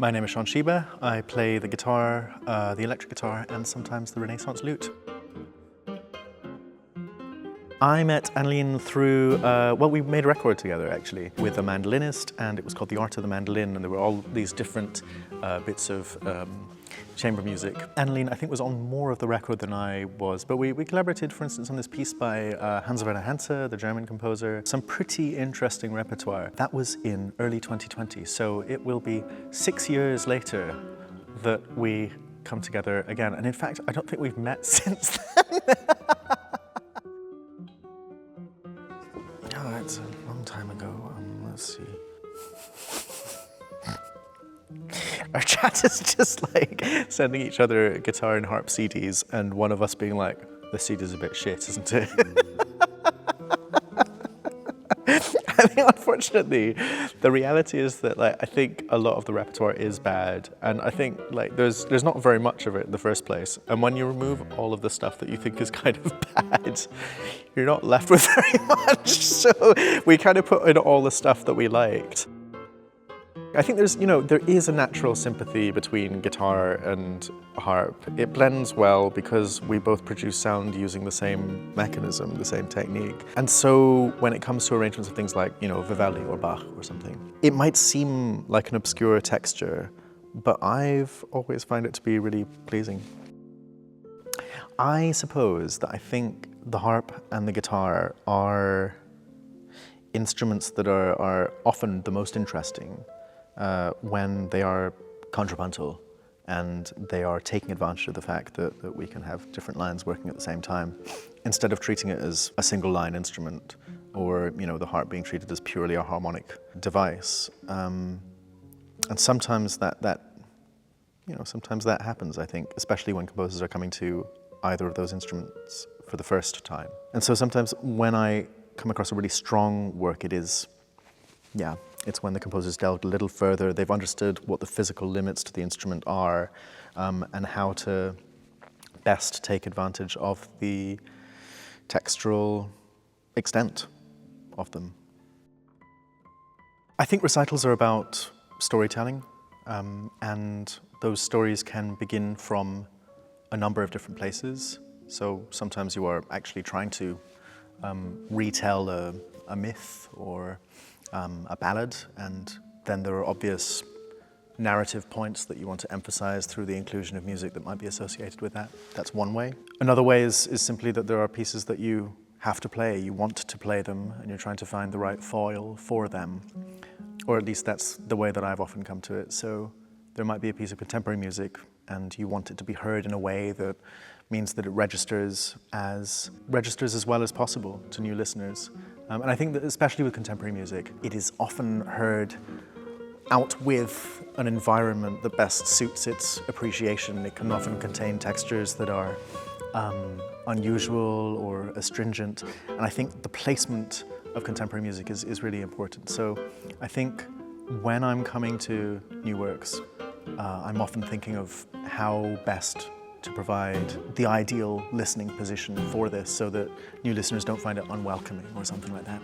My name is Sean Shibe. I play the guitar, the electric guitar, and sometimes the Renaissance lute. I met Anneleen through, well, we made a record together actually with a mandolinist, and it was called The Art of the Mandolin, and there were all these different bits of chamber music. Anneleen, I think, was on more of the record than I was, but we collaborated, for instance, on this piece by Hans Werner Henze, the German composer. Some pretty interesting repertoire. That was in early 2020, so it will be 6 years later that we come together again. And in fact, I don't think we've met since then. Oh, it's a long time ago. Let's see. Our chat is just like sending each other guitar and harp CDs, and one of us being like, "The CD's a bit shit, isn't it?" I think, unfortunately, the reality is that, like, I think a lot of the repertoire is bad, and I think, like, there's not very much of it in the first place. And when you remove all of the stuff that you think is kind of bad, you're not left with very much. So we kind of put in all the stuff that we liked. I think there is a natural sympathy between guitar and harp. It blends well because we both produce sound using the same mechanism, the same technique. And so when it comes to arrangements of things like, Vivaldi or Bach or something, it might seem like an obscure texture, but I've always found it to be really pleasing. I suppose that I think the harp and the guitar are instruments that are often the most interesting when they are contrapuntal and they are taking advantage of the fact that we can have different lines working at the same time, instead of treating it as a single line instrument, or the harp being treated as purely a harmonic device. And sometimes sometimes that happens, I think, especially when composers are coming to either of those instruments for the first time. And so sometimes when I come across a really strong work, it's when the composer's delved a little further, they've understood what the physical limits to the instrument are, and how to best take advantage of the textural extent of them. I think recitals are about storytelling, and those stories can begin from a number of different places. So sometimes you are actually trying to retell a myth or a ballad, and then there are obvious narrative points that you want to emphasize through the inclusion of music that might be associated with that. That's one way. Another way is simply that there are pieces that you have to play, you want to play them, and you're trying to find the right foil for them. Or at least that's the way that I've often come to it. So there might be a piece of contemporary music, and you want it to be heard in a way that means that it registers as well as possible to new listeners. And I think that especially with contemporary music, it is often heard out with an environment that best suits its appreciation. It can often contain textures that are unusual or astringent. And I think the placement of contemporary music is really important. So I think when I'm coming to new works, I'm often thinking of how best to provide the ideal listening position for this so that new listeners don't find it unwelcoming or something like that.